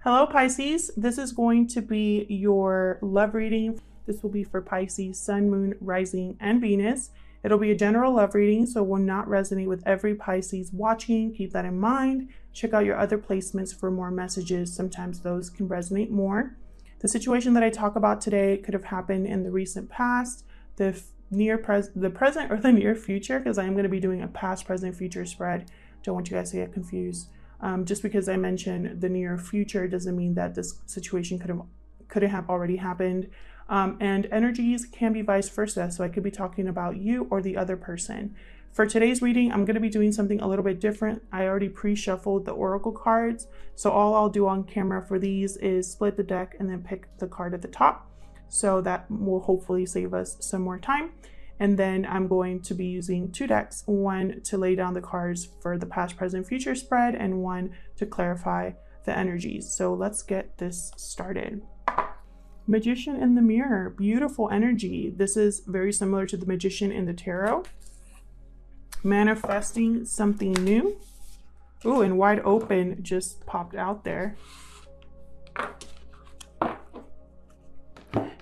Hello Pisces, this is going to be your love reading. This will be for Pisces, Sun, Moon, Rising, and Venus. It'll be a general love reading, so it will not resonate with every Pisces watching. Keep that in mind. Check out your other placements for more messages. Sometimes those can resonate more. The situation that I talk about today could have happened in the recent past, the present, or the near future, because I am going to be doing a past, present, future spread. Don't want you guys to get confused. Just because I mentioned the near future doesn't mean that this situation couldn't have already happened. And energies can be vice versa. So I could be talking about you or the other person. For today's reading, I'm going to be doing something a little bit different. I already pre-shuffled the oracle cards. So all I'll do on camera for these is split the deck and then pick the card at the top. So that will hopefully save us some more time. And then I'm going to be using two decks, one to lay down the cards for the past, present, future spread, and one to clarify the energies. So let's get this started. Magician in the mirror, beautiful energy. This is very similar to the Magician in the tarot. Manifesting something new. Ooh, and wide open just popped out there.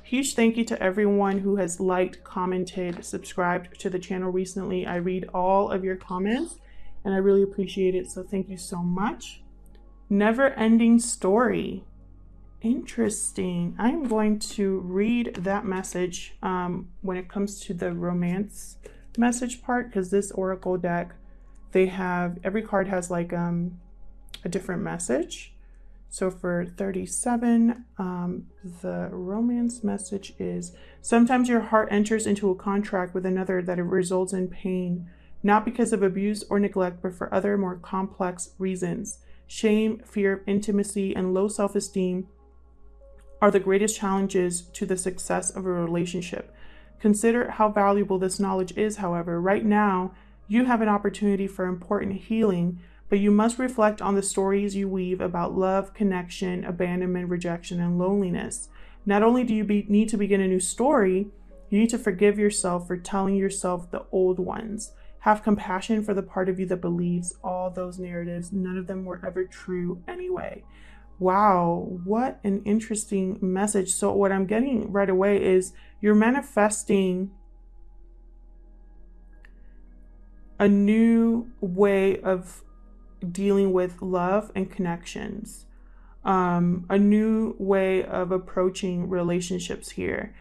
Huge thank you to everyone who has liked, commented, subscribed to the channel recently. I read all of your comments and I really appreciate it. So thank you so much. Never ending story. Interesting. I'm going to read that message when it comes to the romance message part, because this oracle deck, every card has like a different message. So for 37, the romance message is, sometimes your heart enters into a contract with another that it results in pain, not because of abuse or neglect, but for other more complex reasons. Shame, fear of intimacy, and low self-esteem are the greatest challenges to the success of a relationship. Consider how valuable this knowledge is, however. Right now, you have an opportunity for important healing, but you must reflect on the stories you weave about love, connection, abandonment, rejection, and loneliness. Not only do you need to begin a new story, you need to forgive yourself for telling yourself the old ones. Have compassion for the part of you that believes all those narratives. None of them were ever true anyway. Wow, what an interesting message. So what I'm getting right away is you're manifesting a new way of dealing with love and connections, a new way of approaching relationships here,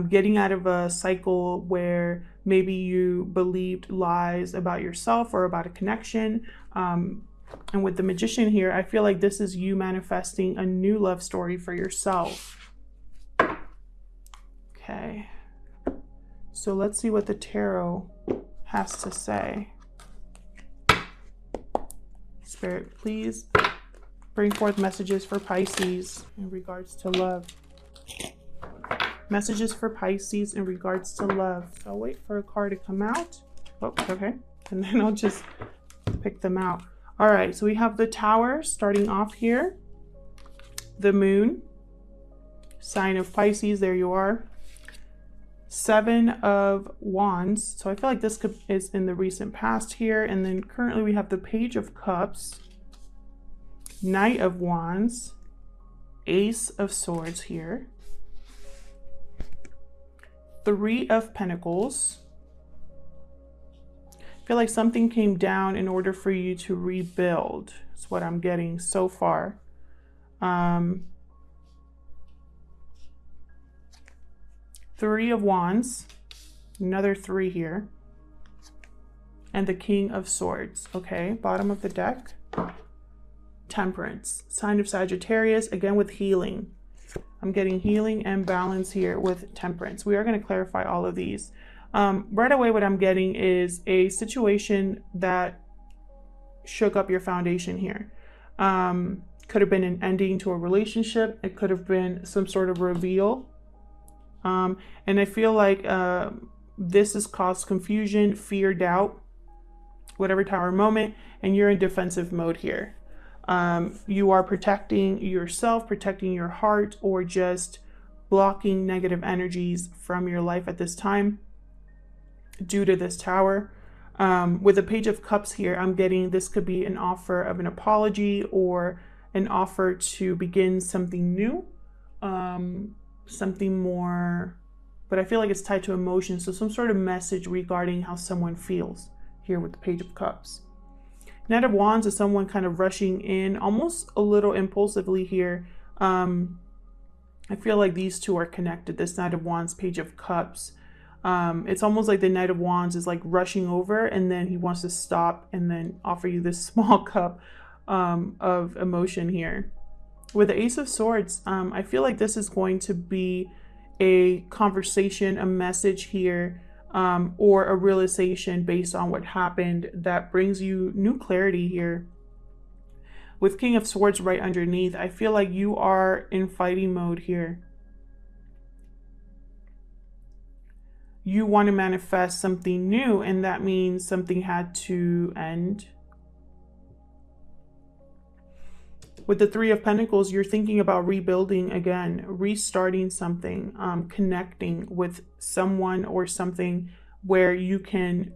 getting out of a cycle where maybe you believed lies about yourself or about a connection. And with the Magician here, I feel like this is you manifesting a new love story for yourself. Okay, so let's see what the tarot has to say. Spirit, please bring forth messages for Pisces in regards to love. Messages for Pisces in regards to love. So I'll wait for a card to come out. Oh, okay. And then I'll just pick them out. All right, so we have the Tower starting off here. The Moon, sign of Pisces, there you are. Seven of Wands. So I feel like this is in the recent past here. And then currently we have the Page of Cups, Knight of Wands, Ace of Swords here, Three of Pentacles. I feel like something came down in order for you to rebuild. That's what I'm getting so far. Three of Wands, another three here, and the King of Swords. Okay, bottom of the deck. Temperance, sign of Sagittarius, again with healing. I'm getting healing and balance here with Temperance. We are going to clarify all of these. Right away, what I'm getting is a situation that shook up your foundation here. Could have been an ending to a relationship. It could have been some sort of reveal. And I feel like this has caused confusion, fear, doubt, whatever Tower moment, and you're in defensive mode here. You are protecting yourself, protecting your heart, or just blocking negative energies from your life at this time due to this Tower. With the Page of Cups here, I'm getting this could be an offer of an apology or an offer to begin something new, something more, but I feel like it's tied to emotion. So some sort of message regarding how someone feels here with the Page of Cups. Knight of Wands is someone kind of rushing in, almost a little impulsively here. I feel like these two are connected, this Knight of Wands, Page of Cups. It's almost like the Knight of Wands is like rushing over, and then he wants to stop and then offer you this small cup of emotion here. With the Ace of Swords, I feel like this is going to be a conversation, a message here, or a realization based on what happened that brings you new clarity here. With King of Swords right underneath, I feel like you are in fighting mode here. You want to manifest something new, and that means something had to end. With the Three of Pentacles, you're thinking about rebuilding again, restarting something, connecting with someone or something where you can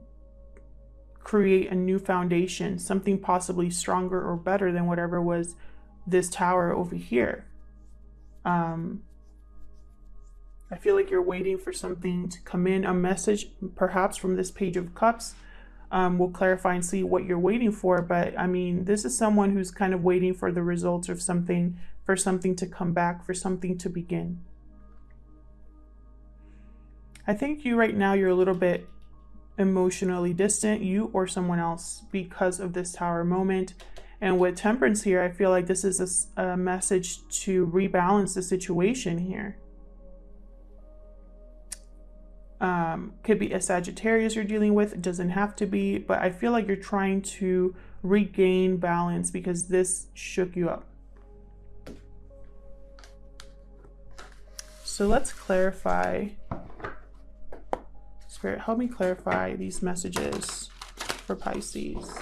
create a new foundation, something possibly stronger or better than whatever was this Tower over here. I feel like you're waiting for something to come in, a message perhaps from this Page of Cups. We'll clarify and see what you're waiting for, but I mean, this is someone who's kind of waiting for the results of something, for something to come back, for something to begin. I think you right now, you're a little bit emotionally distant, you or someone else, because of this Tower moment. And with Temperance here, I feel like this is a message to rebalance the situation here. Could be a Sagittarius you're dealing with. It doesn't have to be, but I feel like you're trying to regain balance because this shook you up. So let's clarify. Spirit, help me clarify these messages for Pisces.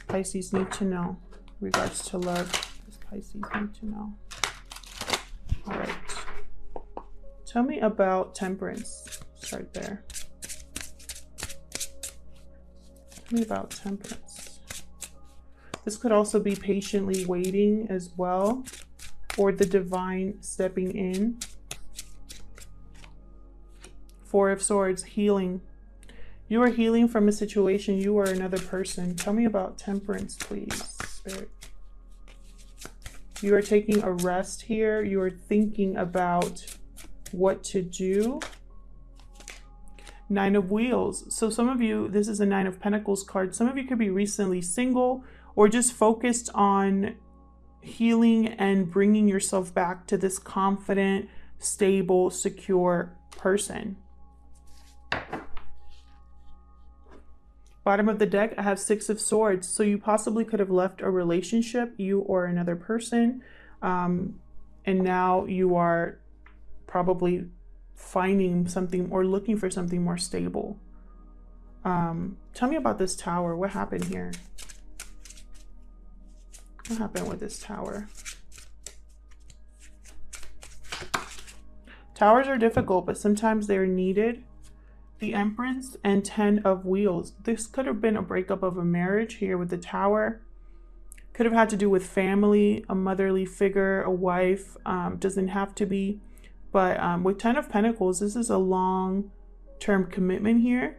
Pisces need to know in regards to love. Pisces need to know. All right. Tell me about Temperance. Start there. Tell me about Temperance. This could also be patiently waiting as well, or the divine stepping in. Four of Swords, healing. You are healing from a situation. You are another person. Tell me about Temperance, please, Spirit. You are taking a rest here. You are thinking about what to do. Nine of Wheels. So some of you, this is a Nine of Pentacles card. Some of you could be recently single or just focused on healing and bringing yourself back to this confident, stable, secure person. Bottom of the deck, I have Six of Swords. So you possibly could have left a relationship, you or another person, and now you are probably finding something or looking for something more stable. Tell me about this Tower. What happened here? What happened with this Tower? Towers are difficult, but sometimes they're needed. The Empress and 10 of Wheels. This could have been a breakup of a marriage here with the Tower. Could have had to do with family, a motherly figure, a wife. Doesn't have to be. But with 10 of Pentacles, this is a long-term commitment here.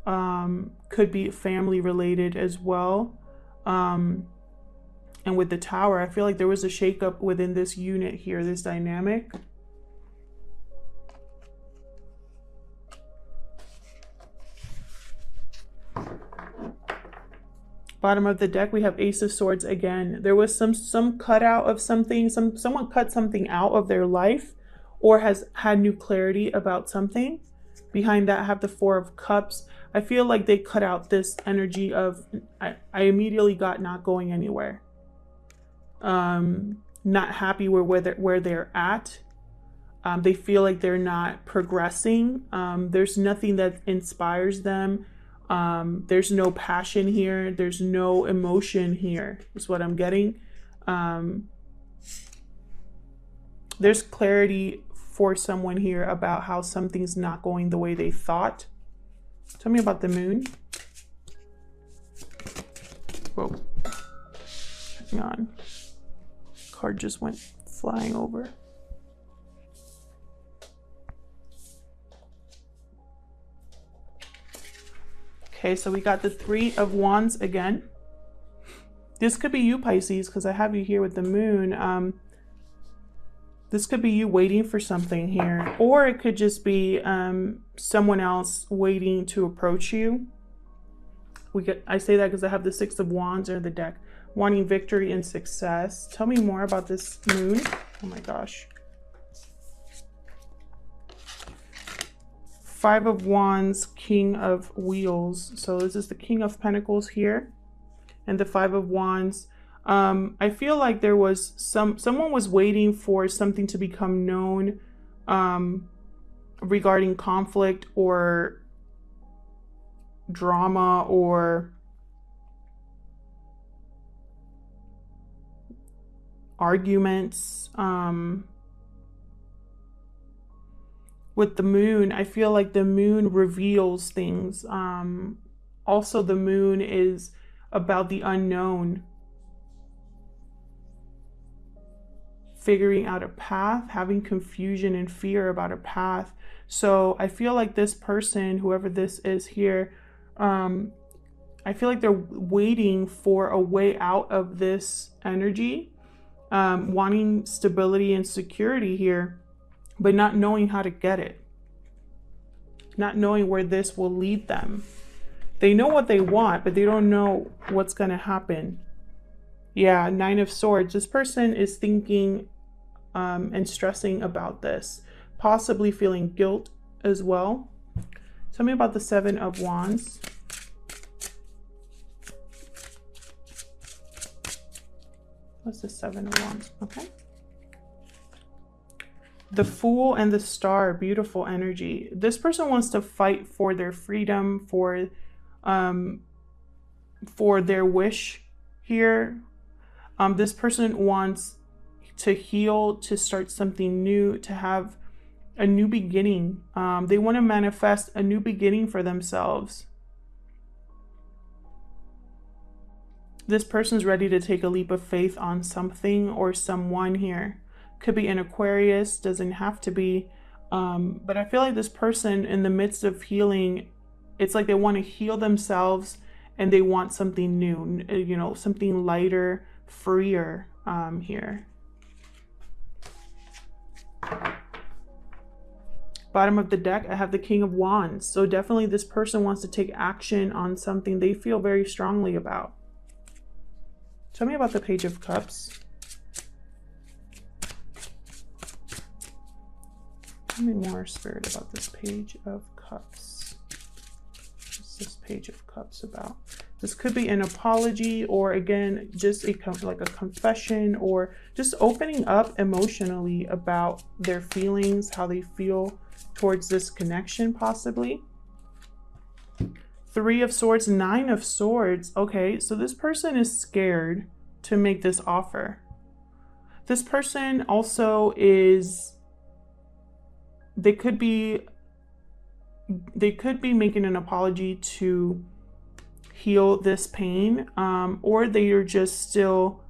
Could be family related as well. And with the Tower, I feel like there was a shakeup within this unit here, this dynamic. Bottom of the deck, we have Ace of Swords again. There was some cutout of something. Someone cut something out of their life or has had new clarity about something. Behind that, I have the Four of Cups. I feel like they cut out this energy of, I immediately got not going anywhere. Not happy where they're at. They feel like they're not progressing. There's nothing that inspires them. There's no passion here. There's no emotion here, is what I'm getting. There's clarity for someone here about how something's not going the way they thought. Tell me about the Moon. Whoa. Hang on. Card just went flying over. Okay, so we got the Three of Wands again. This could be you, Pisces, because I have you here with the moon. This could be you waiting for something here, or it could just be someone else waiting to approach you. I say that because I have the Six of Wands in the deck, wanting victory and success. Tell me more about this moon. Oh my gosh. Five of Wands, King of Wheels. So this is the King of Pentacles here, and the Five of Wands. I feel like there was someone was waiting for something to become known regarding conflict or drama or arguments. With the moon, I feel like the moon reveals things. Also, the moon is about the unknown. Figuring out a path, having confusion and fear about a path. So I feel like this person, whoever this is here, I feel like they're waiting for a way out of this energy, wanting stability and security here, but not knowing how to get it, not knowing where this will lead them. They know what they want, but they don't know what's going to happen. Yeah, Nine of Swords. This person is thinking and stressing about this, possibly feeling guilt as well. Tell me about the Seven of Wands. What's the Seven of Wands? Okay. The Fool and the Star, beautiful energy. This person wants to fight for their freedom, for their wish here. This person wants to heal, to start something new, to have a new beginning. They want to manifest a new beginning for themselves. This person's ready to take a leap of faith on something or someone here. Could be an Aquarius, doesn't have to be. But I feel like this person, in the midst of healing, it's like they want to heal themselves and they want something new, you know, something lighter, freer here. Bottom of the deck, I have the King of Wands. So definitely this person wants to take action on something they feel very strongly about. Tell me about the Page of Cups. Tell me more, Spirit, about this Page of Cups. What's this Page of Cups about? This could be an apology, or again, just like a confession, or just opening up emotionally about their feelings, how they feel towards this connection, possibly. Three of Swords, Nine of Swords. Okay, so this person is scared to make this offer. This person also is, they could be making an apology to heal this pain, or they are just still,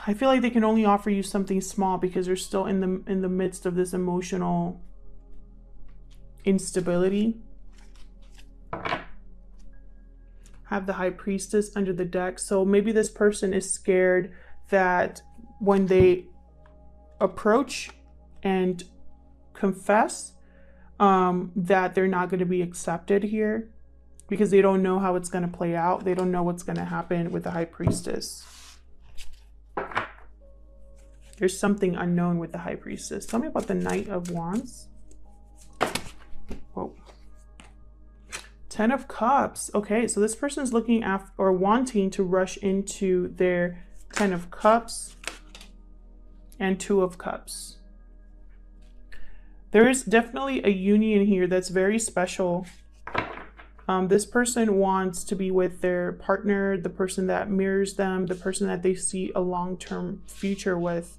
I feel like they can only offer you something small because they're still in the midst of this emotional instability. Have the High Priestess under the deck. So maybe this person is scared that when they approach and confess, that they're not going to be accepted here, because they don't know how it's going to play out. They don't know what's going to happen with the High Priestess. There's something unknown with the High Priestess. Tell me about the Knight of Wands. Whoa. Ten of Cups. Okay, so this person is looking after or wanting to rush into their Ten of Cups and Two of Cups. There is definitely a union here that's very special. This person wants to be with their partner, the person that mirrors them, the person that they see a long-term future with.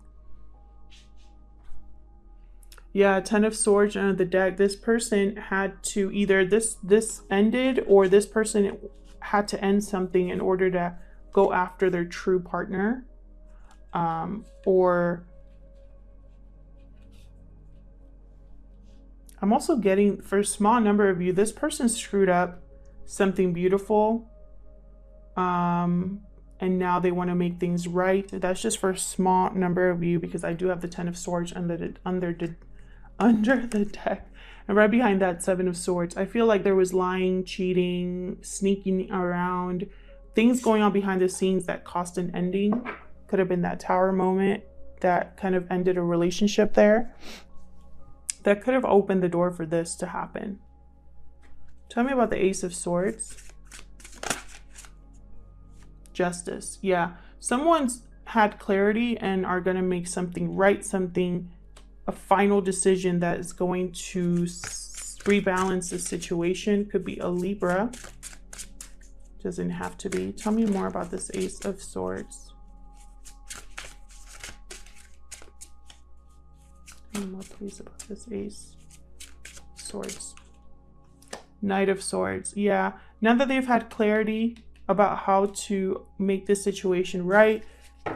Yeah, Ten of Swords under the deck. This person had to either this ended, or this person had to end something in order to go after their true partner, or I'm also getting, for a small number of you, this person screwed up something beautiful, and now they want to make things right. That's just for a small number of you, because I do have the 10 of Swords under the deck, and right behind that 7 of Swords. I feel like there was lying, cheating, sneaking around, things going on behind the scenes that caused an ending. Could have been that Tower moment that kind of ended a relationship there. That could have opened the door for this to happen. Tell me about the Ace of Swords. Justice. Yeah. Someone's had clarity and are going to make something right, a final decision that is going to rebalance the situation. Could be a Libra. Doesn't have to be. Tell me more about this Ace of Swords. Tell me more, please, about this Ace of Swords. Knight of Swords. Yeah. Now that they've had clarity about how to make this situation right,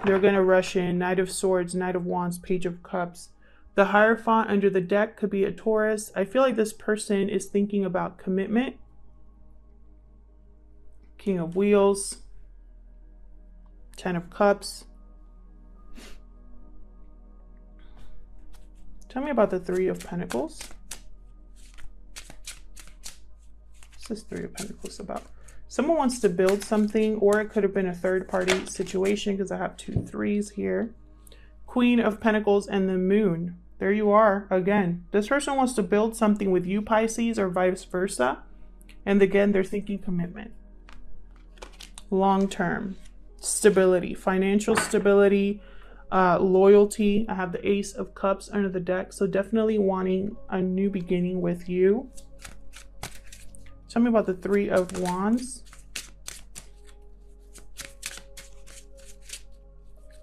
they're going to rush in. Knight of Swords, Knight of Wands, Page of Cups. The Hierophant under the deck could be a Taurus. I feel like this person is thinking about commitment. King of Wheels, 10 of Cups. Tell me about the 3 of Pentacles. What's this 3 of Pentacles about? Someone wants to build something, or it could have been a third-party situation, because I have 2 3s here. Queen of Pentacles and the Moon. There you are again. This person wants to build something with you, Pisces, or vice versa. And again, they're thinking commitment. Long-term stability, financial stability, loyalty. I have the Ace of Cups under the deck, so definitely wanting a new beginning with you. Tell me about the 3 of Wands.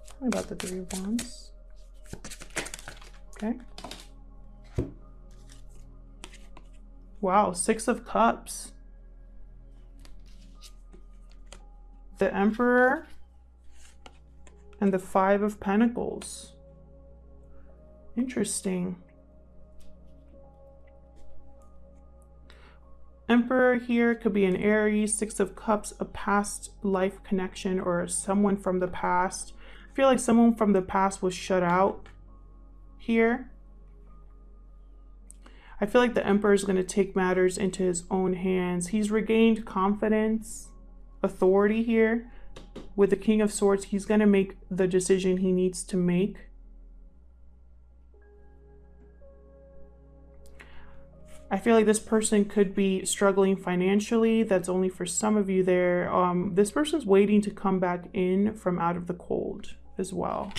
Tell me about the 3 of Wands. Okay. Wow, 6 of Cups. The Emperor and the 5 of Pentacles. Interesting. Emperor here could be an Aries. 6 of Cups, a past life connection or someone from the past. I feel like someone from the past was shut out here. I feel like the Emperor is going to take matters into his own hands. He's regained confidence, authority here. With the King of Swords, he's going to make the decision he needs to make. I feel like this person could be struggling financially. That's only for some of you there. This person's waiting to come back in from out of the cold as well.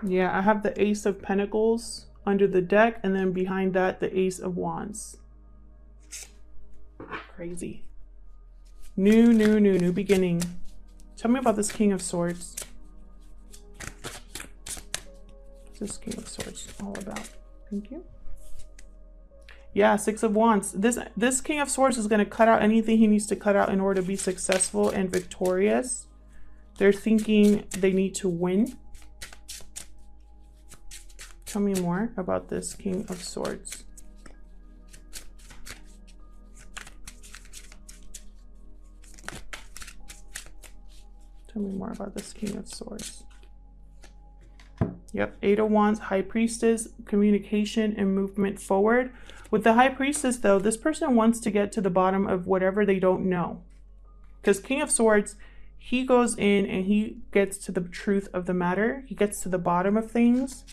Yeah, I have the Ace of Pentacles under the deck, and then behind that, the Ace of Wands. Crazy. New beginning. Tell me about this King of Swords. What's this King of Swords all about? Thank you. Yeah, 6 of Wands. This King of Swords is going to cut out anything he needs to cut out in order to be successful and victorious. They're thinking they need to win. Tell me more about this King of Swords. Tell me more about this King of Swords. Yep, 8 of Wands, High Priestess, communication and movement forward. With the High Priestess, though, this person wants to get to the bottom of whatever they don't know. Because King of Swords, he goes in and he gets to the truth of the matter. He gets to the bottom of things.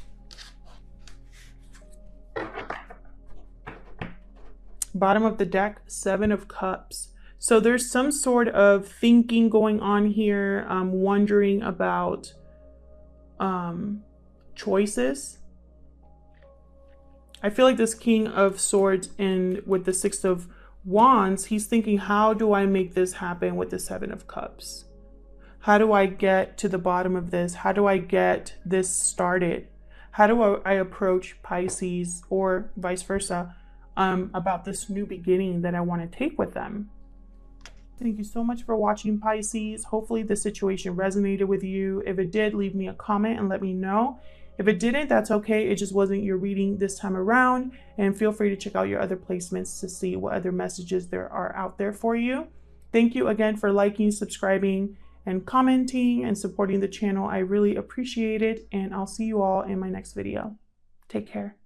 Bottom of the deck, 7 of Cups. So there's some sort of thinking going on here, wondering about choices. I feel like this King of Swords and with the 6 of Wands, he's thinking, how do I make this happen with the 7 of Cups? How do I get to the bottom of this? How do I get this started? How do I approach Pisces or vice versa? about this new beginning that I want to take with them. Thank you so much for watching, Pisces. Hopefully this situation resonated with you. If it did, leave me a comment and let me know. If it didn't, that's okay. It just wasn't your reading this time around. And feel free to check out your other placements to see what other messages there are out there for you. Thank you again for liking, subscribing, and commenting and supporting the channel. I really appreciate it. And I'll see you all in my next video. Take care.